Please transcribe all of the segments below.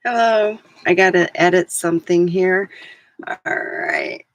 Hello. I got to edit something here. All right.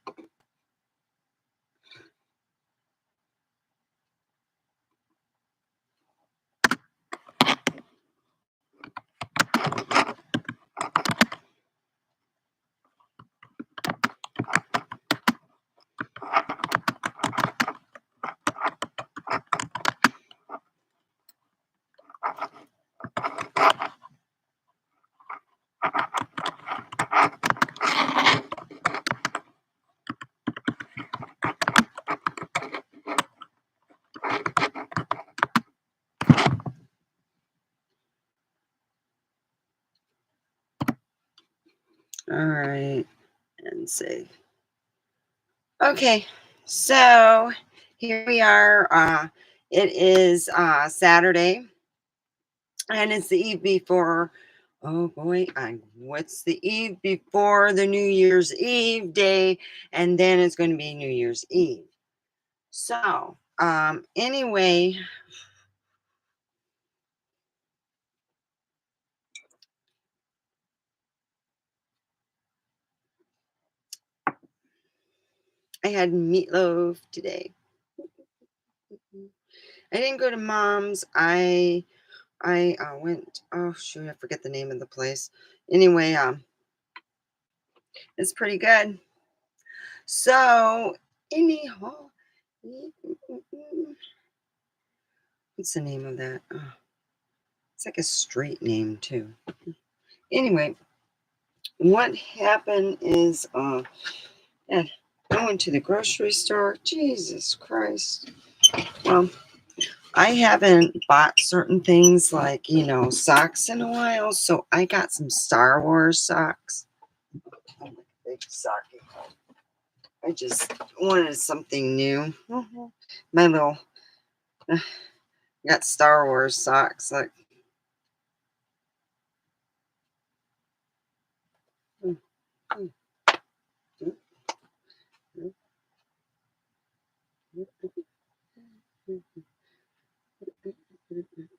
All right. And save. Okay. So here we are. It is Saturday, and it's the eve before. Oh boy, what's the eve before the New Year's Eve day? And then it's going to be New Year's Eve. So, anyway, I had meatloaf today. I didn't go to mom's. I went. Oh shoot, I forget the name of the place. Anyway, it's pretty good. So anyhow, what's the name of that? Oh, it's like a street name too. Anyway, what happened is, yeah, I went to the grocery store. Jesus Christ. Well, I haven't bought certain things like, socks in a while, so I got some Star Wars socks. I'm a big socky. I just wanted something new. My little got Star Wars socks. Like, mm, mm, mm, mm, mm,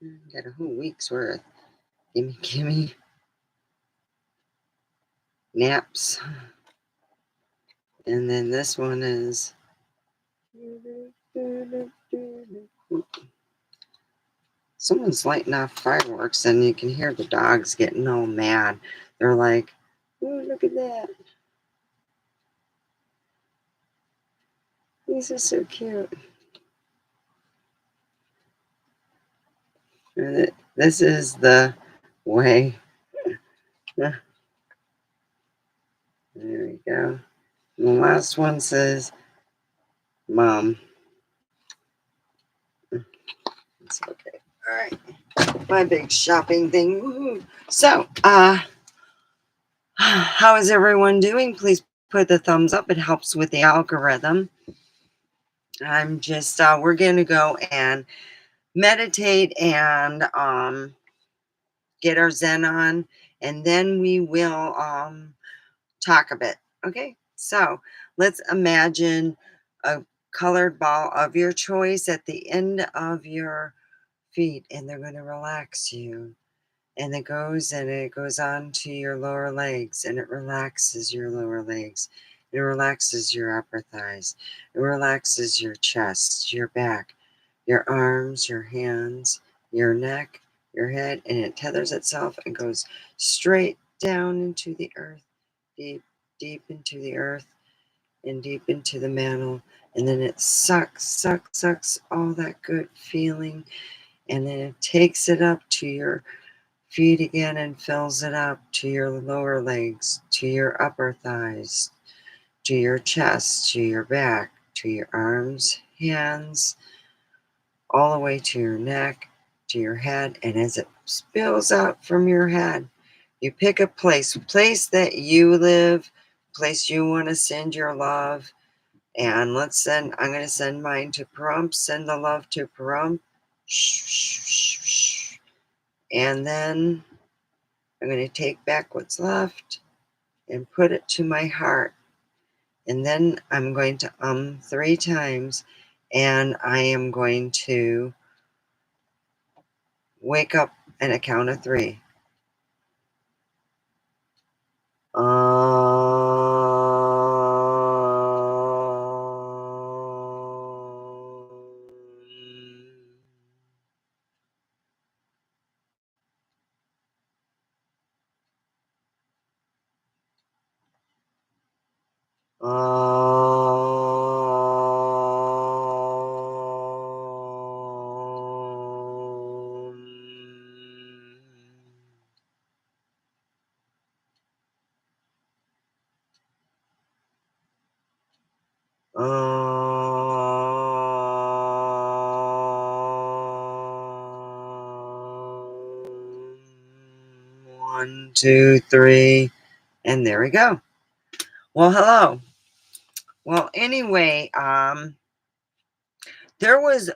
mm, got a whole week's worth. Gimme naps. And then this one is. Someone's lighting off fireworks, and you can hear the dogs getting all mad. They're like, "Oh, look at that! These are so cute." And this is the way. There we go. And the last one says, "Mom." It's okay. All right. My big shopping thing. Woo-hoo. So, how is everyone doing? Please put the thumbs up. It helps with the algorithm. I'm just, we're going to go and meditate and get our Zen on, and then we will talk a bit. Okay, so let's imagine a colored ball of your choice at the end of your feet, and they're going to relax you. And it goes on to your lower legs, and it relaxes your lower legs. It relaxes your upper thighs. It relaxes your chest, your back, your arms, your hands, your neck, your head, and it tethers itself and goes straight down into the earth, deep, deep into the earth, and deep into the mantle. And then it sucks all that good feeling, and then it takes it up to your feet again and fills it up to your lower legs, to your upper thighs, to your chest, to your back, to your arms, hands, all the way to your neck, to your head. And as it spills out from your head, you pick a place that you live, place you want to send your love. And I'm going to send mine to Pahrump, send the love to Pahrump. And then I'm going to take back what's left and put it to my heart. And then I'm going to 3 times, and I am going to wake up at a count of 3. One, two, three, and there we go. Well, hello. Well, anyway, there was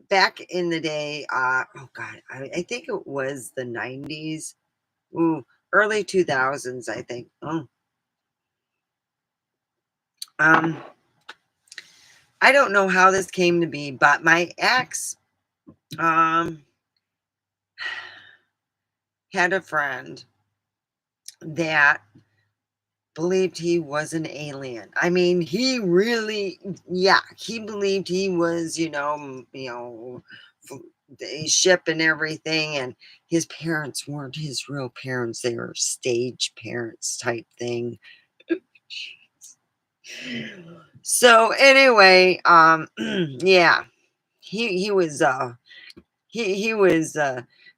back in the day, oh God, I think it was the 90s, ooh, early 2000s, I think. Um, I don't know how this came to be, but my ex um had a friend that believed he was an alien. I mean, he really, yeah, he believed he was, f- a ship and everything. And his parents weren't his real parents; they were stage parents type thing. So anyway, yeah, he was he was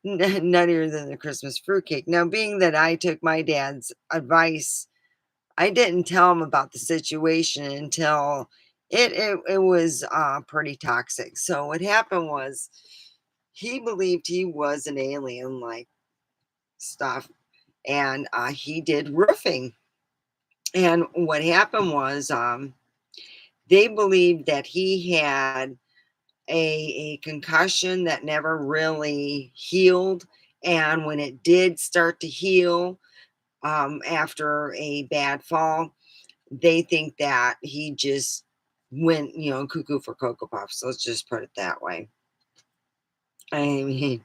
nuttier than the Christmas fruitcake. Now, being that I took my dad's advice, I didn't tell him about the situation until it was pretty toxic. So what happened was he believed he was an alien like stuff, and he did roofing. And what happened was they believed that he had a concussion that never really healed. And when it did start to heal after a bad fall, they think that he just went, cuckoo for Cocoa Puffs. Let's just put it that way. I mean,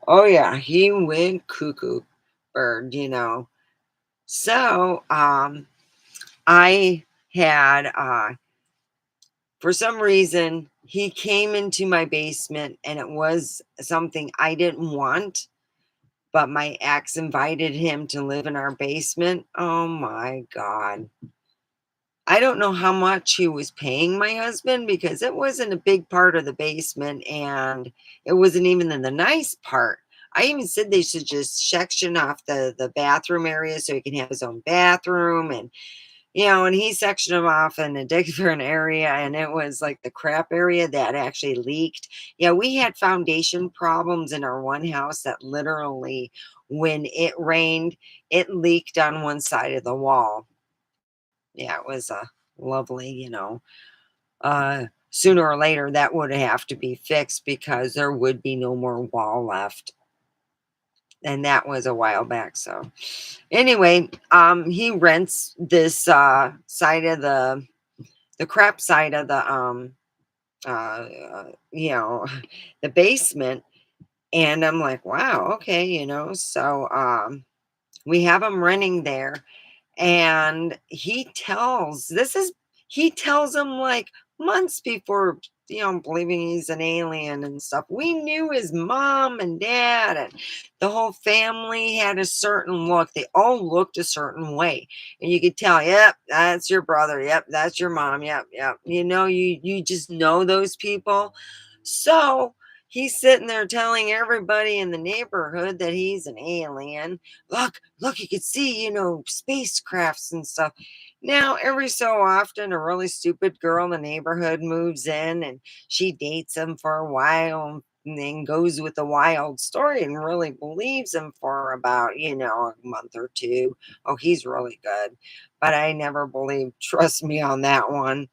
oh yeah, he went cuckoo bird. So, I had, for some reason, he came into my basement and it was something I didn't want, but my ex invited him to live in our basement. Oh my God. I don't know how much he was paying my husband because it wasn't a big part of the basement and it wasn't even in the nice part. I even said they should just section off the bathroom area so he can have his own bathroom, and he sectioned him off in a different area, and it was like the crap area that actually leaked. Yeah, we had foundation problems in our one house that literally, when it rained, it leaked on one side of the wall. Yeah, it was a lovely, sooner or later that would have to be fixed because there would be no more wall left. And that was a while back. So anyway, he rents this side of the crap side of the the basement. And I'm like, wow, okay, so we have him renting there. And he tells them like months before, believing he's an alien and stuff. We knew his mom and dad and the whole family had a certain look. They all looked a certain way. And you could tell, yep, that's your brother. Yep, that's your mom. Yep, yep. You just know those people. So he's sitting there telling everybody in the neighborhood that he's an alien. Look, you could see, spacecrafts and stuff. Now, every so often, a really stupid girl in the neighborhood moves in and she dates him for a while and then goes with the wild story and really believes him for about, a month or two. Oh, he's really good. But I never believed, trust me on that one,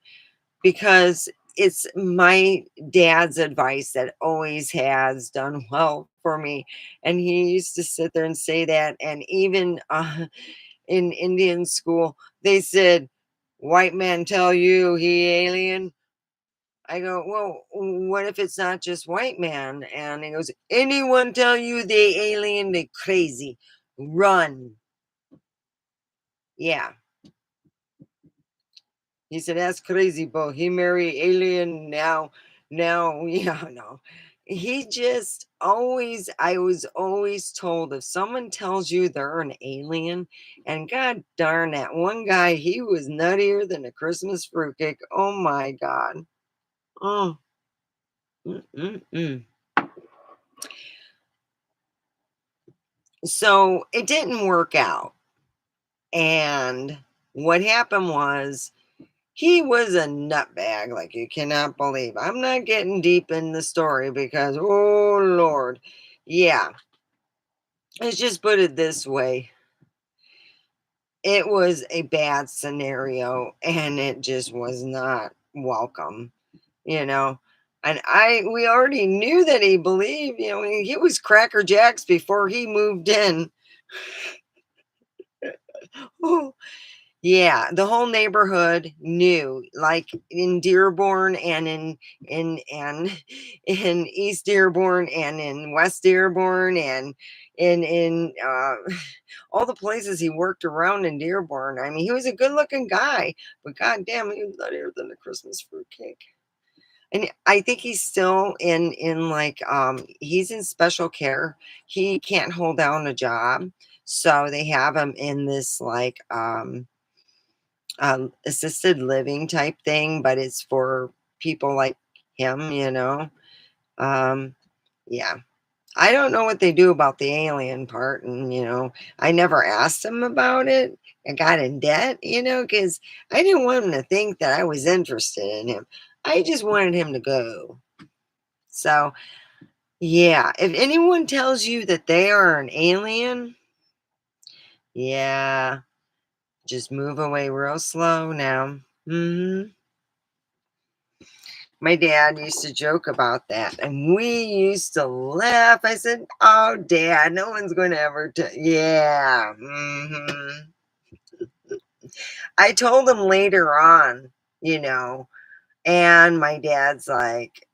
because it's my dad's advice that always has done well for me. And he used to sit there and say that. And even in Indian school, they said, white man tell you he alien. I go, well, what if it's not just white man? And he goes, anyone tell you they alien, they crazy. Run. Yeah. He said, that's crazy, but he marry alien now. Now, yeah, no. he just always I was always told if someone tells you they're an alien, and god darn that one guy, he was nuttier than a Christmas fruitcake. Oh my god. Oh, mm-mm-mm. So it didn't work out. And what happened was he was a nutbag like you cannot believe. I'm not getting deep in the story because, oh Lord. Yeah, let's just put it this way. It was a bad scenario and it just was not welcome, you know. And we already knew that he believed, he was Cracker Jacks before he moved in. Yeah, the whole neighborhood knew, like in Dearborn and in in East Dearborn and in West Dearborn and in all the places he worked around in Dearborn. I mean, he was a good-looking guy, but goddamn, he was nuttier than a Christmas fruitcake. And I think he's still in like he's in special care. He can't hold down a job, so they have him in this like assisted living type thing, but it's for people like him. Um, yeah. I don't know what they do about the alien part. And, I never asked him about it. I got in debt, because I didn't want him to think that I was interested in him. I just wanted him to go. So, yeah, if anyone tells you that they are an alien, yeah, just move away real slow now. Hmm. My dad used to joke about that, and we used to laugh. I said, "Oh, Dad, no one's going to ever yeah." I told him later on, you know, and my dad's like,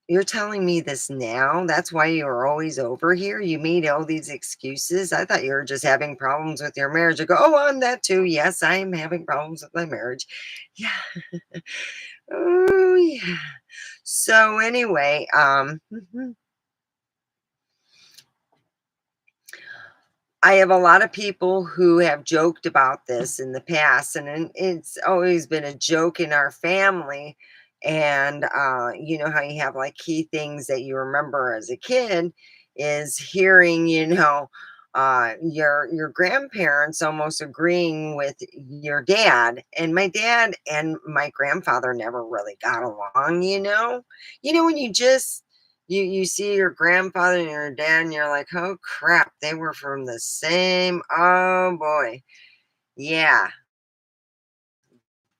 "You're telling me this now? That's why you were always over here? You made all these excuses? I thought you were just having problems with your marriage." I go, "Oh, on that too. Yes, I am having problems with my marriage. Yeah. Oh, yeah." So anyway, I have a lot of people who have joked about this in the past, and it's always been a joke in our family. And you know how you have like key things that you remember as a kid is hearing, your grandparents almost agreeing with your dad. And my dad and my grandfather never really got along. When you see your grandfather and your dad and you're like, oh crap, they were from the same, oh boy, yeah,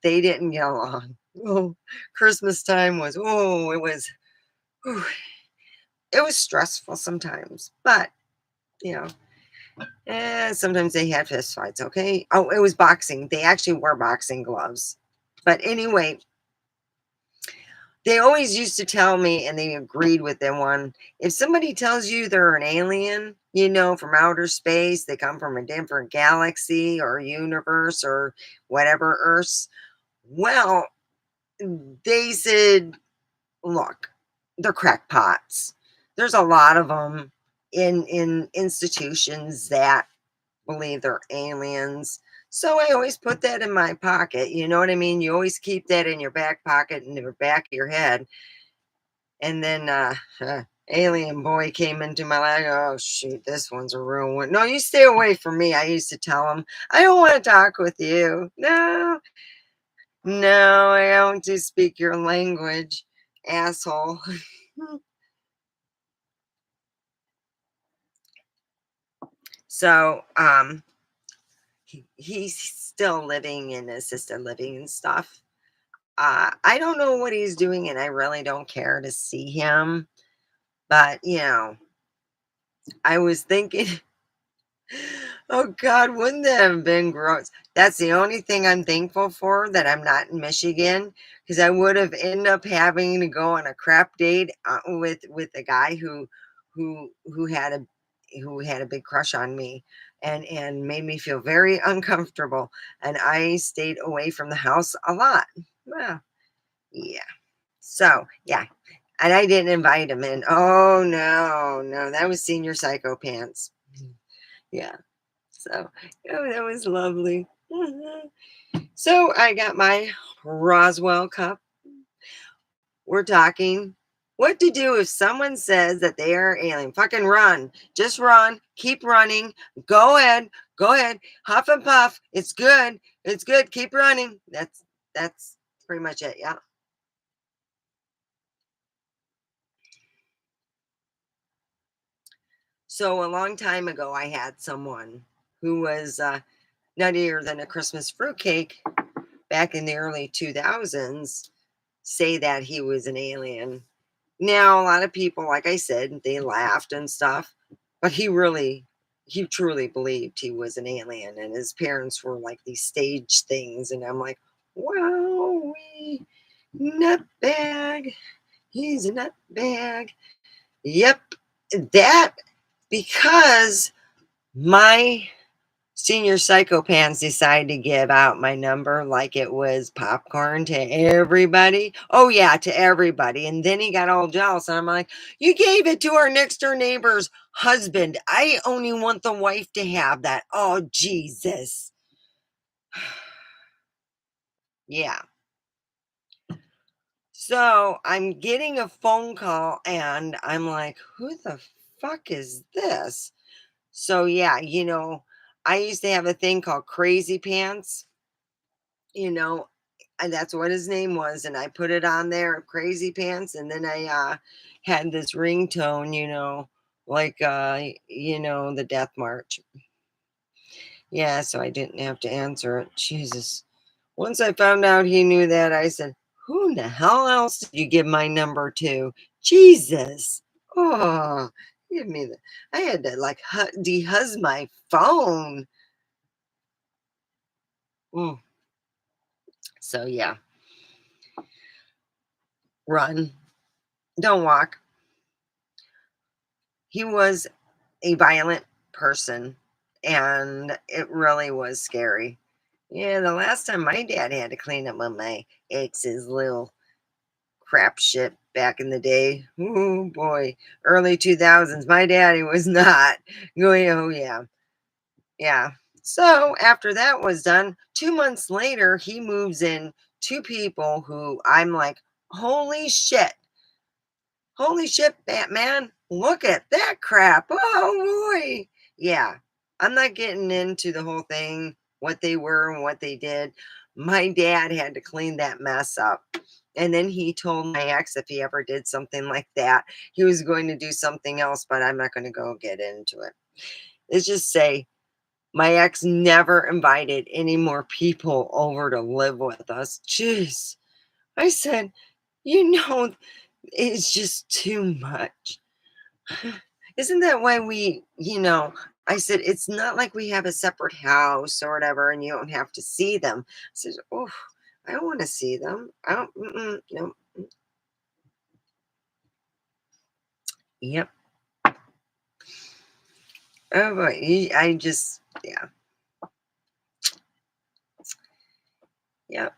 they didn't get along. Oh, Christmas time was, whew, it was stressful sometimes, but you know sometimes they had fist fights. Okay, oh, it was boxing, they actually wore boxing gloves. But anyway, they always used to tell me, and they agreed with them one. If somebody tells you they're an alien, from outer space, they come from a different galaxy or universe or whatever, Earths, well, they said, look, they're crackpots. There's a lot of them in institutions that believe they're aliens. So I always put that in my pocket. You know what I mean? You always keep that in your back pocket, in the back of your head. And then alien boy came into my life. Oh shoot, this one's a real one. No, you stay away from me. I used to tell him, I don't want to talk with you. No, no, I don't to speak your language, asshole. So he's still living in assisted living and stuff. I don't know what he's doing, and I really don't care to see him. But I was thinking, oh God, wouldn't that have been gross? That's the only thing I'm thankful for, that I'm not in Michigan, because I would have ended up having to go on a crap date with a guy who had a big crush on me, and made me feel very uncomfortable. And I stayed away from the house a lot. Well, yeah. So yeah, And I didn't invite him in. Oh, no, no, that was Senior Psycho Pants. Yeah. So, oh, that was lovely. Mhm. So I got my Roswell cup. We're talking what to do if someone says that they are alien. Fucking run. Just run. Keep running. Go ahead. Go ahead. Huff and puff. It's good. It's good. Keep running. That's pretty much it. Yeah. So a long time ago, I had someone who was nuttier than a Christmas fruitcake back in the early 2000s say that he was an alien. Now, a lot of people, like I said, they laughed and stuff, but he truly believed he was an alien, and his parents were like these stage things. And I'm like, wow, nutbag. He's a nutbag. Yep, that because my Senior Psychopants decided to give out my number like it was popcorn to everybody. Oh, yeah, to everybody. And then he got all jealous. And I'm like, you gave it to our next door neighbor's husband. I only want the wife to have that. Oh, Jesus. Yeah. So I'm getting a phone call and I'm like, who the fuck is this? So, yeah, I used to have a thing called Crazy Pants, you know, and that's what his name was, and I put it on there, Crazy Pants, and then I, had this ringtone, like, the Death March. Yeah, so I didn't have to answer it. Jesus. Once I found out he knew that, I said, "Who in the hell else did you give my number to?" Jesus. Oh, give me the I had to, like, dehuzz my phone. Mm, so, yeah, run, don't walk. He was a violent person, and it really was scary. Yeah, the last time my dad had to clean up on my ex's little crap shit back in the day. Oh boy, early 2000s. My daddy was not going, oh yeah, yeah. So after that was done, 2 months later, he moves in two people who I'm like, holy shit. Holy shit, Batman. Look at that crap. Oh boy. Yeah. I'm not getting into the whole thing, what they were and what they did. My dad had to clean that mess up. And then he told my ex if he ever did something like that, he was going to do something else, but I'm not going to go get into it. Let's just say my ex never invited any more people over to live with us. Jeez. I said, you know, it's just too much. Isn't that why I said, it's not like we have a separate house or whatever, and you don't have to see them. I said, oh, I don't want to see them. I don't, no. Yep. Oh, boy. I just, yeah. Yep.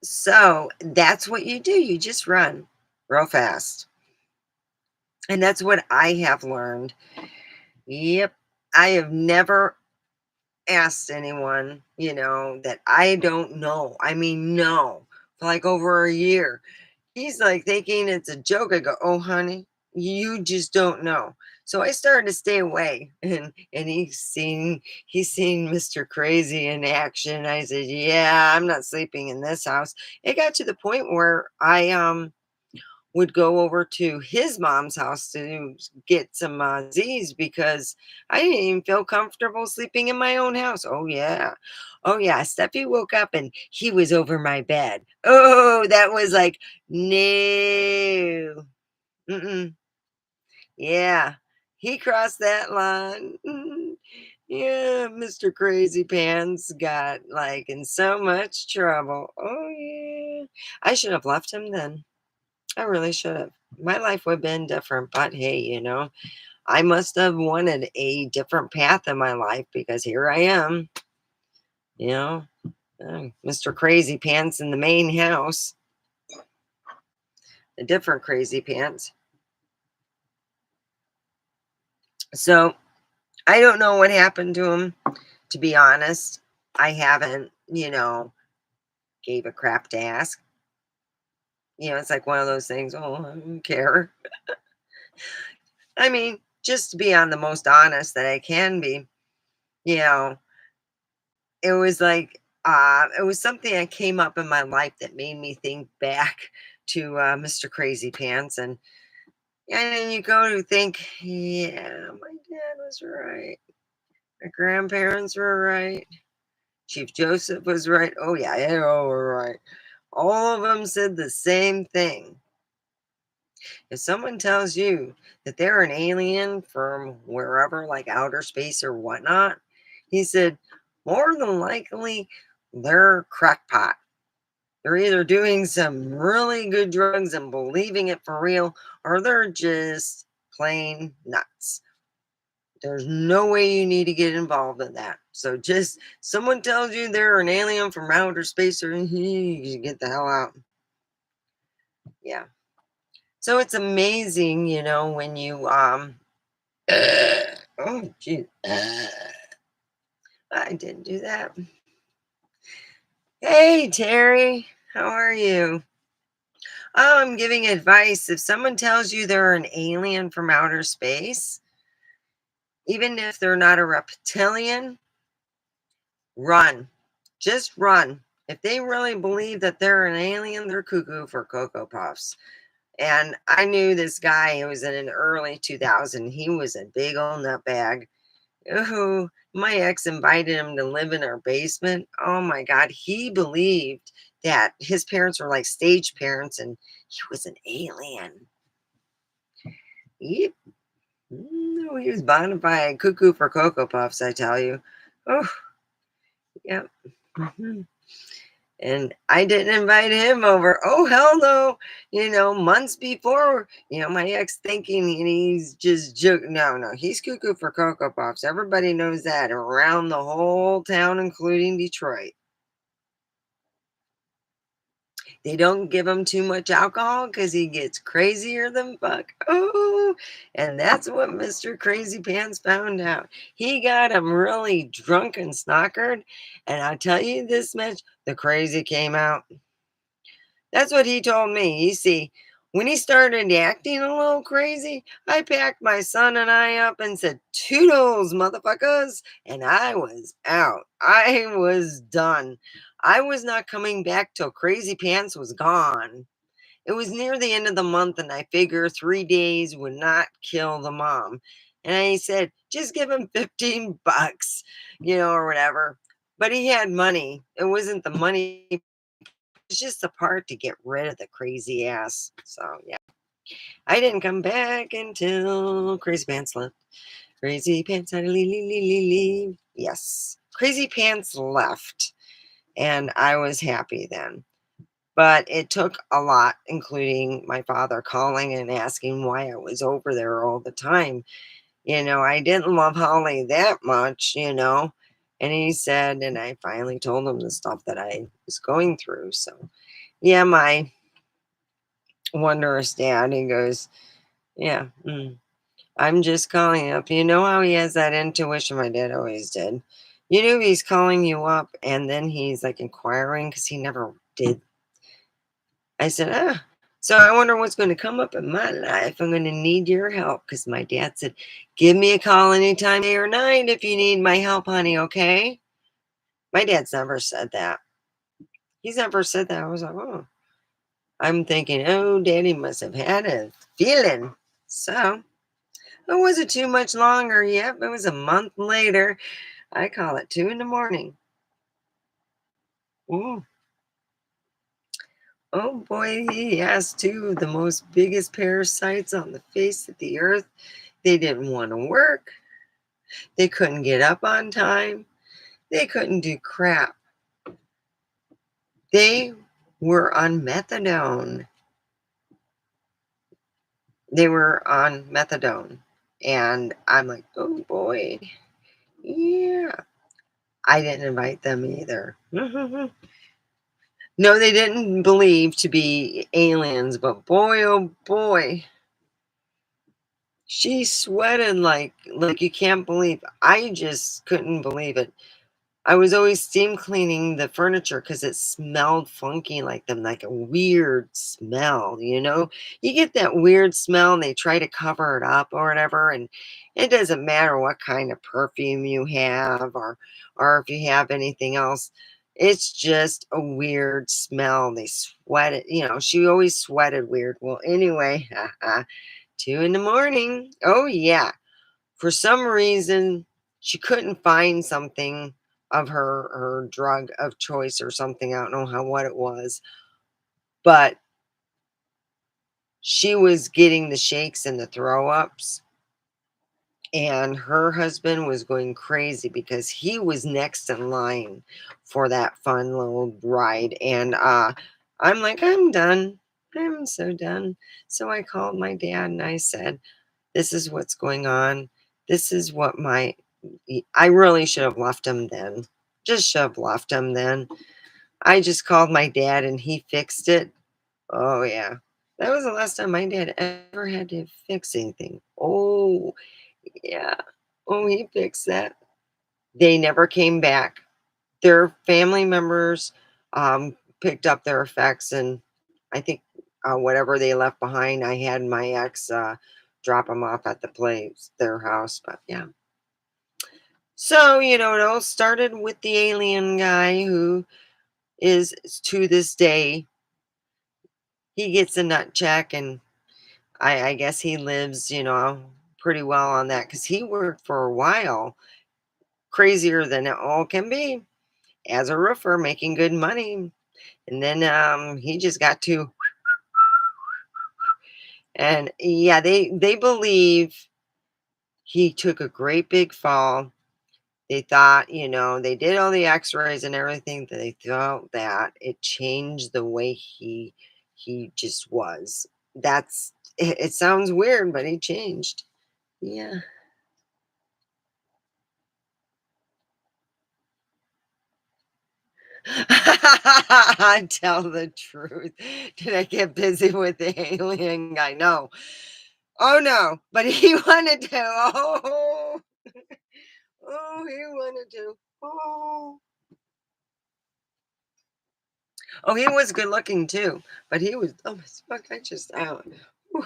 So that's what you do. You just run real fast. And that's what I have learned. Yep. I have never asked anyone, that I don't know. I mean, no, for like over a year. He's like thinking it's a joke. I go, "Oh, honey, you just don't know." So I started to stay away, and he's seen Mr. Crazy in action. I said, "Yeah, I'm not sleeping in this house." It got to the point where I would go over to his mom's house to get some Z's because I didn't even feel comfortable sleeping in my own house. Oh, yeah. Oh, yeah. Steffi woke up and he was over my bed. Oh, that was like, no. Mm-mm. Yeah. He crossed that line. Yeah, Mr. Crazy Pants got like in so much trouble. Oh, yeah. I should have left him then. I really should have. My life would have been different, but hey, I must have wanted a different path in my life because here I am, you know, Mr. Crazy Pants in the main house. a different crazy pants. So I don't know what happened to him, to be honest. I haven't, gave a crap to ask. It's like one of those things, oh, I don't care. I mean, just to be on the most honest that I can be, you know, it was like, it was something that came up in my life that made me think back to Mr. Crazy Pants. And then you go to think, yeah, my dad was right. My grandparents were right. Chief Joseph was right. Oh, yeah, they all were right. All of them said the same thing. If someone tells you that they're an alien from wherever, like outer space or whatnot, he said, more than likely, they're crackpot. They're either doing some really good drugs and believing it for real, or they're just plain nuts. There's no way you need to get involved in that. So just someone tells you they're an alien from outer space, or you get the hell out. Yeah. So it's amazing, when you oh gee, I didn't do that. Hey Terry, how are you? Oh, I'm giving advice. If someone tells you they're an alien from outer space, even if they're not a reptilian, run. Just run. If they really believe that they're an alien, they're cuckoo for Cocoa Puffs. And I knew this guy, it was in an early 2000. He was a big old nutbag. Oh, my ex invited him to live in our basement. Oh my God. He believed that his parents were like stage parents and he was an alien. Yep. No, he was bonded by a cuckoo for Cocoa Puffs, I tell you. Oh, yep. Mhm. And I didn't invite him over. Oh, hell no. Months before, my ex thinking he's just joking. No, no, he's cuckoo for Cocoa Puffs. Everybody knows that around the whole town, including Detroit. They don't give him too much alcohol because he gets crazier than fuck. Oh, and that's what Mr. Crazy Pants found out. He got him really drunk and snockered. And I tell you this much, the crazy came out. That's what he told me. You see, when he started acting a little crazy, I packed my son and I up and said, Toodles, motherfuckers. And I was out. I was done. I was not coming back till Crazy Pants was gone. It was near the end of the month, and I figure 3 days would not kill the mom. And I said, just give him 15 bucks, or whatever. But he had money. It wasn't the money, it's just the part to get rid of the crazy ass. So yeah, I didn't come back until Crazy Pants left. Crazy Pants had to leave. Yes, Crazy Pants left, and I was happy then. But it took a lot, including my father calling and asking why I was over there all the time. I didn't love Holly that much, And he said, and I finally told him the stuff that I was going through. So yeah, my wondrous dad, he goes, yeah, I'm just calling up. You know how he has that intuition? My dad always did. He's calling you up and then he's like inquiring because he never did. I said, so I wonder what's going to come up in my life. I'm going to need your help because my dad said, give me a call anytime, day or night, if you need my help, honey, okay? My dad's never said that. He's never said that. I was like, oh. I'm thinking, oh, daddy must have had a feeling. So it wasn't too much longer. Yep, it was a month later. I call it 2 in the morning. Ooh. Oh boy, he has two of the most biggest parasites on the face of the earth. They didn't want to work. They couldn't get up on time. They couldn't do crap. They were on methadone. They were on methadone. And I'm like, oh boy. Yeah. I didn't invite them either. No, they didn't believe to be aliens, but boy, oh boy, she sweated like you can't believe. I just couldn't believe it. I was always steam cleaning the furniture because it smelled funky like them, like a weird smell, you know? You get that weird smell and they try to cover it up or whatever, and it doesn't matter what kind of perfume you have or if you have anything else. It's just a weird smell. They sweat it, she always sweated weird. Well, anyway, 2 in the morning. Oh yeah. For some reason, she couldn't find something of her drug of choice or something. I don't know what it was, but she was getting the shakes and the throw ups, and her husband was going crazy because he was next in line for that fun little ride. And I'm like, I'm done. I'm so done. So I called my dad and I said, this is what's going on. This is what I really should have left him then. Just should have left him then. I just called my dad and he fixed it. Oh yeah. That was the last time my dad ever had to fix anything. Oh yeah. Oh, he fixed that. They never came back. Their family members picked up their effects, and I think whatever they left behind, I had my ex drop them off at the place, their house. But yeah. So, it all started with the alien guy who is to this day, he gets a nut check, and I guess he lives, pretty well on that because he worked for a while, crazier than it all can be, as a roofer, making good money. And then he just got to, and yeah, they believe he took a great big fall. They thought, they did all the x-rays and everything. They thought that it changed the way he just was. It sounds weird, but he changed. Yeah. Tell the truth. Did I get busy with the alien guy? No. Oh no, but he wanted to. Oh, oh, he wanted to. Oh. Oh, he was good looking too, but he was dumb as fuck. Whew,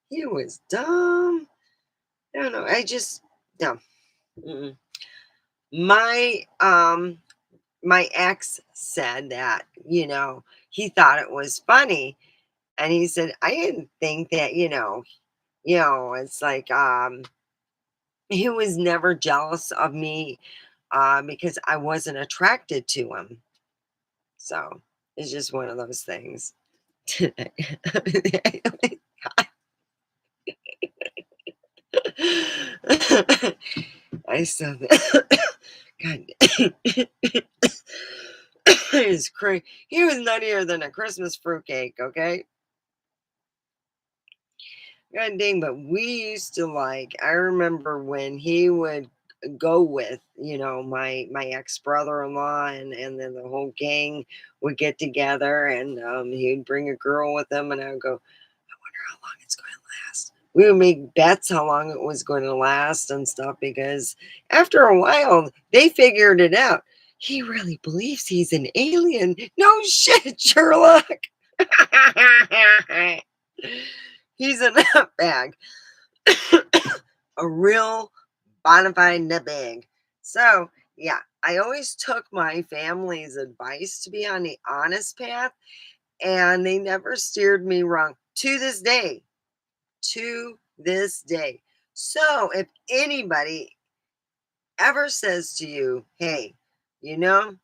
he was dumb. I don't know. I just dumb. Mm-mm. My my ex said that he thought it was funny, and he said I didn't think that it's like he was never jealous of me because I wasn't attracted to him. So it's just one of those things. I saw that. God, it's crazy. He was nuttier than a Christmas fruitcake. Okay, god dang. But we used to I remember when he would go with my ex brother-in-law, and then the whole gang would get together, and he'd bring a girl with him, and I would go, how long it's going to last. We would make bets how long it was going to last and stuff because after a while they figured it out. He really believes he's an alien. No shit, Sherlock. He's a nutbag. A real bona fide nutbag. So, yeah, I always took my family's advice to be on the honest path, and they never steered me wrong to this day. To this day. So if anybody ever says to you, hey, you know,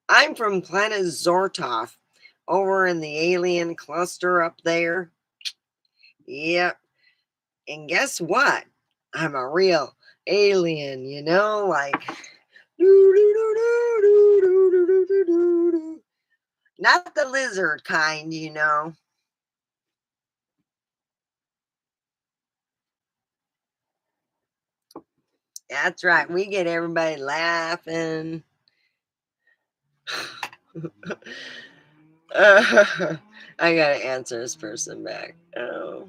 I'm from planet Zortov over in the alien cluster up there. Yep. And guess what? I'm a real alien, not the lizard kind. That's right. We get everybody laughing. Uh, I gotta answer this person back. Oh.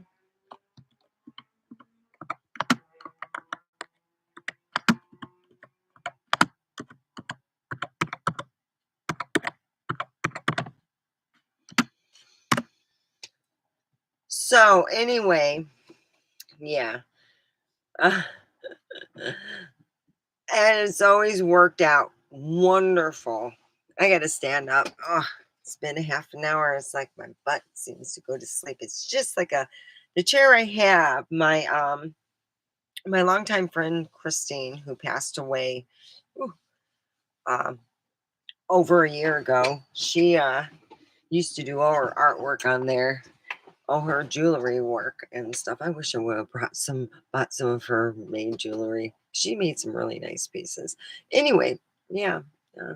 So anyway, yeah. Uh, and it's always worked out wonderful. I gotta stand up. Oh, it's been a half an hour. It's like my butt seems to go to sleep. It's just like the chair I have. My longtime friend Christine, who passed away ooh, um, over a year ago. She used to do all her artwork on there, all her jewelry work and stuff. I wish I would have bought some of her made jewelry. She made some really nice pieces. Anyway, yeah, yeah,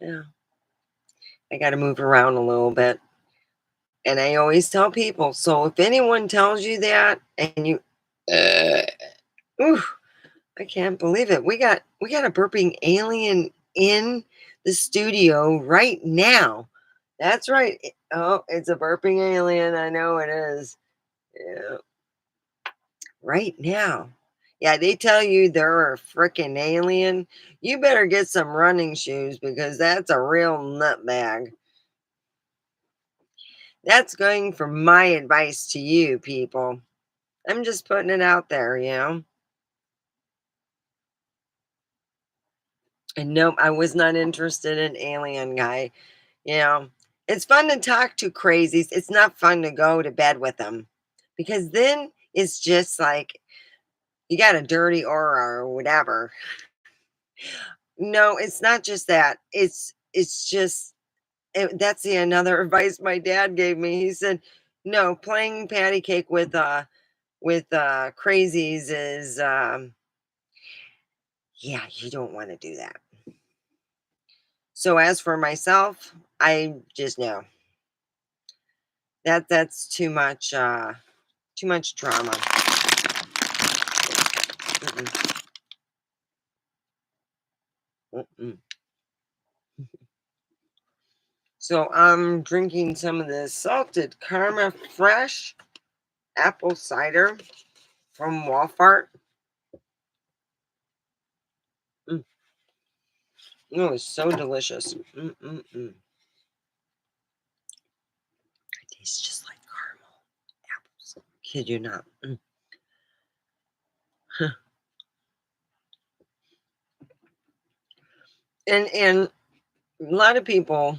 yeah. I got to move around a little bit, and I always tell people. So if anyone tells you that, and you, uh, ooh, I can't believe it. We got a burping alien in the studio right now. That's right. Oh, it's a burping alien. I know it is. Yeah, right now. Yeah, they tell you they're a freaking alien. You better get some running shoes because that's a real nutbag. That's going for my advice to you people. I'm just putting it out there, you know. And nope, I was not interested in alien guy. You know, it's fun to talk to crazies. It's not fun to go to bed with them because then it's just like you got a dirty aura or whatever. No, it's not just that. It's just that's the another advice my dad gave me. He said, "No, playing patty cake with crazies is yeah, you don't want to do that." So as for myself, I just know that's too much drama. Mm-mm, mm-mm. So I'm drinking some of this salted Karma Fresh apple cider from Walmart. Mm. Oh, it's so delicious. Mm-mm-mm. It tastes just like caramel apples. Kid you not. Mm. And a lot of people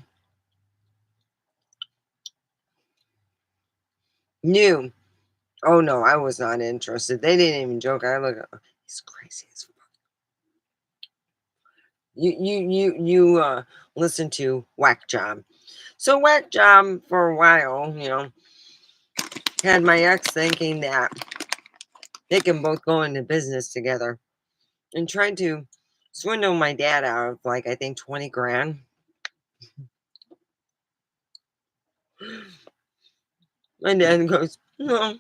knew. Oh no, I was not interested. They didn't even joke. I look. He's crazy as fuck. You listen to Whack Job. So Whack Job for a while, had my ex thinking that they can both go into business together and tried to swindle my dad out of like I think 20 grand. My dad goes, no,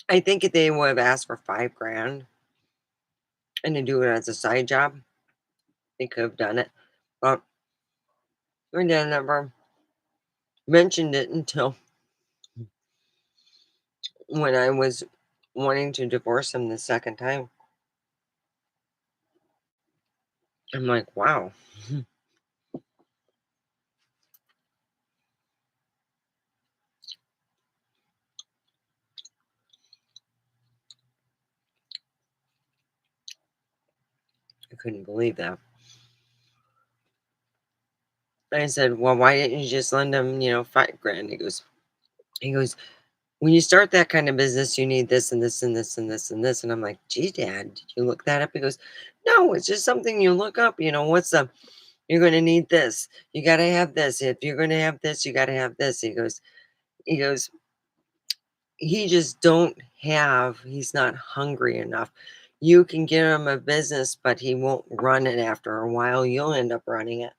I think if they would have asked for 5 grand and to do it as a side job, they could have done it. But my dad never mentioned it until when I was wanting to divorce him the second time. I'm like, wow, I couldn't believe that. I said, well, why didn't you just lend him, 5 grand? He goes, when you start that kind of business, you need this and this and this and this and this. And I'm like, gee, Dad, did you look that up? He goes, no, it's just something you look up. What's the, you're going to need this. You got to have this. If you're going to have this, you got to have this. He goes, he just don't have, he's not hungry enough. You can give him a business, but he won't run it after a while. You'll end up running it.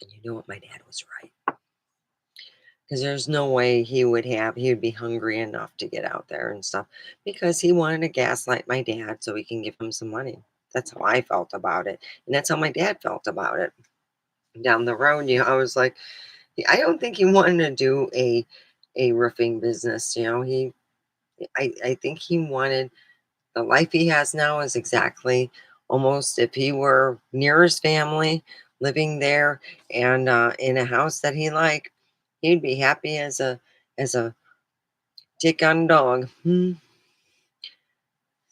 And you know what? My dad was right. because there's no way he would be hungry enough to get out there and stuff because he wanted to gaslight my dad so he can give him some money. That's how I felt about it, and that's how my dad felt about it. Down the road, I was like, I don't think he wanted to do a roofing business. I think he wanted the life he has now is exactly almost if he were near his family, living there, and in a house that he liked, he'd be happy as a dick on a dog.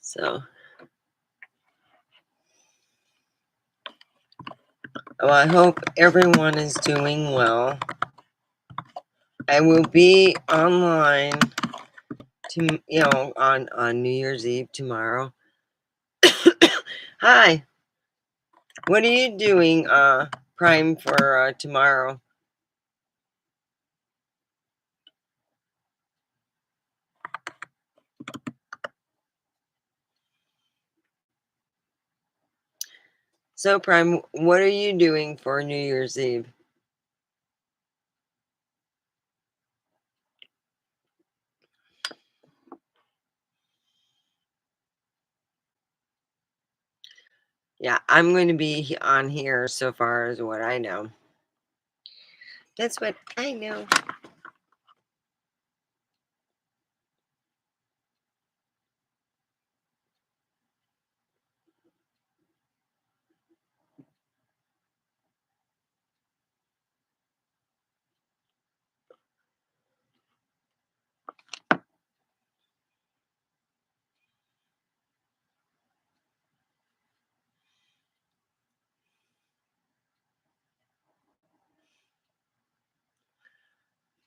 So, well, I hope everyone is doing well. I will be online to on New Year's Eve tomorrow. Hi, what are you doing, Prime, for tomorrow? So, Prime, what are you doing for New Year's Eve? Yeah, I'm going to be on here so far as what I know. That's what I know.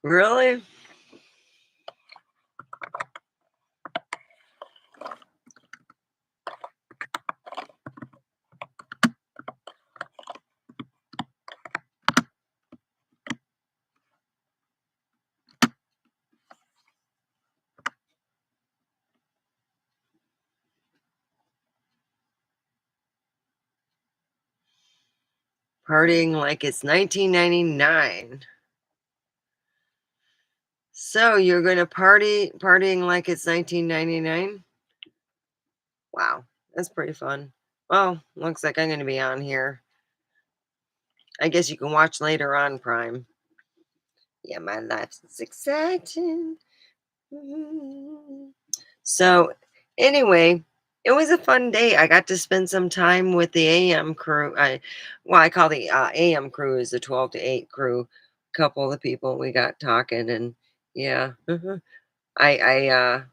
Really? Partying like it's 1999. So you're going to partying like it's 1999? Wow, that's pretty fun. Well, looks like I'm going to be on here. I guess you can watch later on, Prime. Yeah, my life's exciting. Mhm. So, anyway, it was a fun day. I got to spend some time with the AM crew. I call the AM crew is the 12 to 8 crew. A couple of the people we got talking, and yeah, I I uh,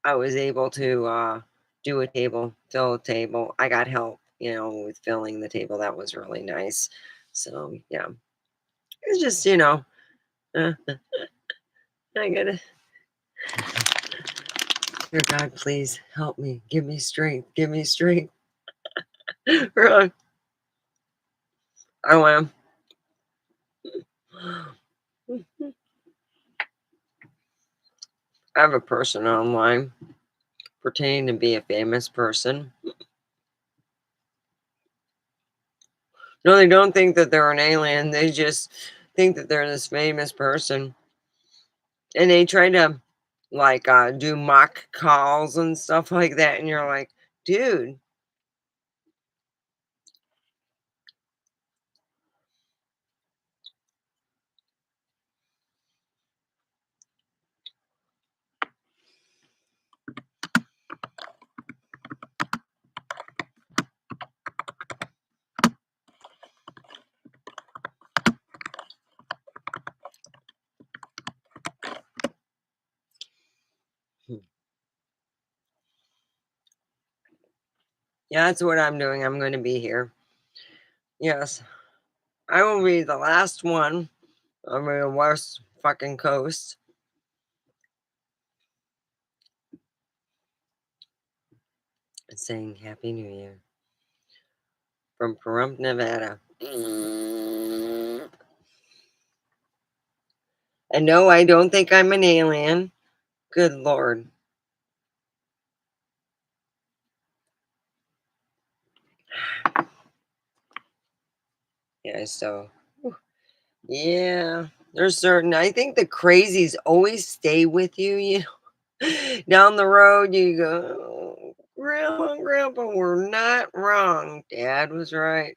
I was able to do a table, fill a table. I got help, with filling the table. That was really nice. So yeah, it's just I gotta. Dear God, please help me. Give me strength. Give me strength. Really, I want to. I have a person online pretending to be a famous person. No, they don't think that they're an alien. They just think that they're this famous person. And they try to like do mock calls and stuff like that. And you're like, dude, yeah, that's what I'm doing. I'm going to be here. Yes, I will be the last one on the west fucking coast saying Happy New Year from Pahrump, Nevada. And no, I don't think I'm an alien. Good Lord. Yeah, so, yeah. There's certain I think the crazies always stay with you, down the road, you go, "Oh, grandma and grandpa were not wrong. Dad was right."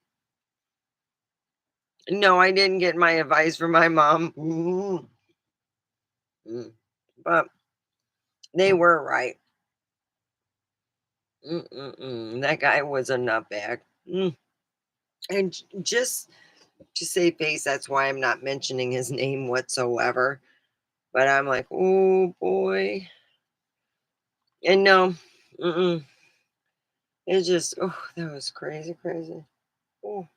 No, I didn't get my advice from my mom. Mm. But they were right. That guy was a nutbag. And just to save face, that's why I'm not mentioning his name whatsoever. But I'm like, oh boy. And no, mm-mm. It's just, oh, that was crazy, crazy. Oh,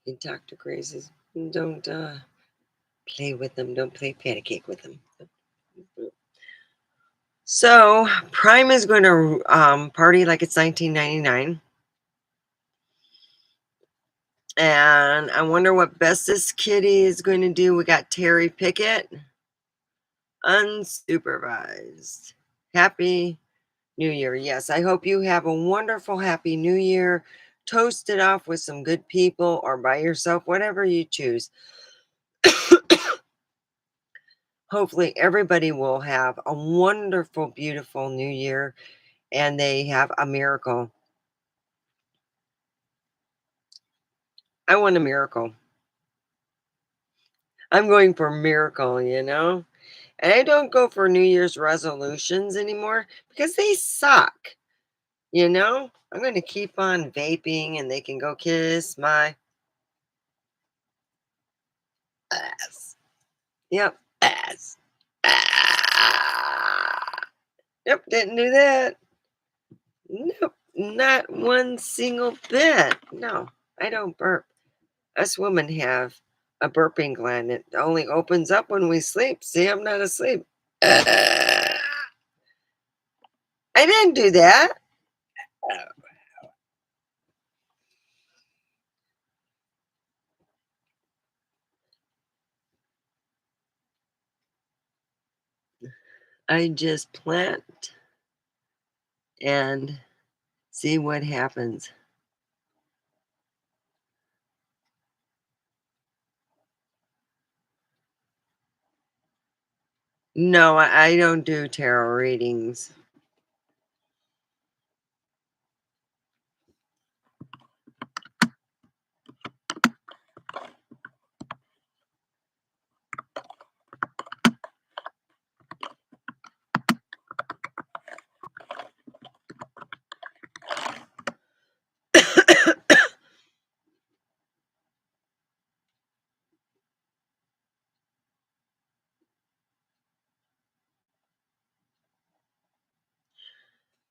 you talk to crazies. Don't play with them. Don't play patty cake with them. So Prime is going to party like it's 1999. And I wonder what Bestest Kitty is going to do. We got Terry Pickett, unsupervised. Happy New Year. Yes, I hope you have a wonderful, happy New Year. Toast it off with some good people or by yourself, whatever you choose. Hopefully, everybody will have a wonderful, beautiful New Year and they have a miracle. I want a miracle. I'm going for a miracle, And I don't go for New Year's resolutions anymore because they suck. I'm going to keep on vaping and they can go kiss my ass. Yep, ass. Ah. Yep, didn't do that. Nope, not one single bit. No, I don't burp. Us women have a burping gland. It only opens up when we sleep. See, I'm not asleep. I didn't do that. I just plant and see what happens. No, I don't do tarot readings.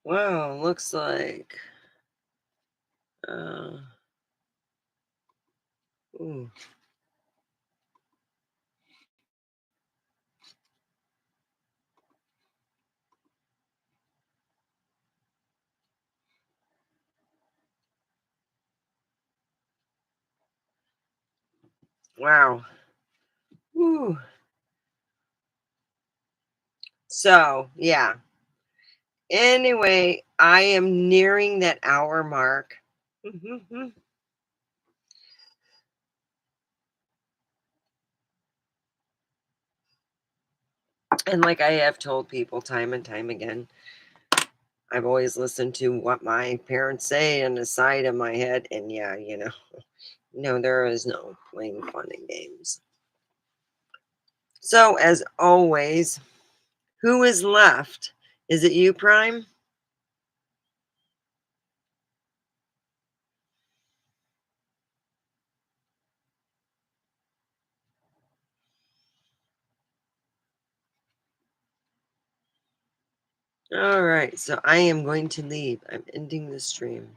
Wow, looks like. Uh, ooh, wow. Ooh. So, yeah. Anyway, I am nearing that hour mark. And like I have told people time and time again, I've always listened to what my parents say and the side of my head. And yeah, no, there is no playing fun and games. So, as always, who is left? Is it you, Prime? All right, so I am going to leave. I'm ending the stream.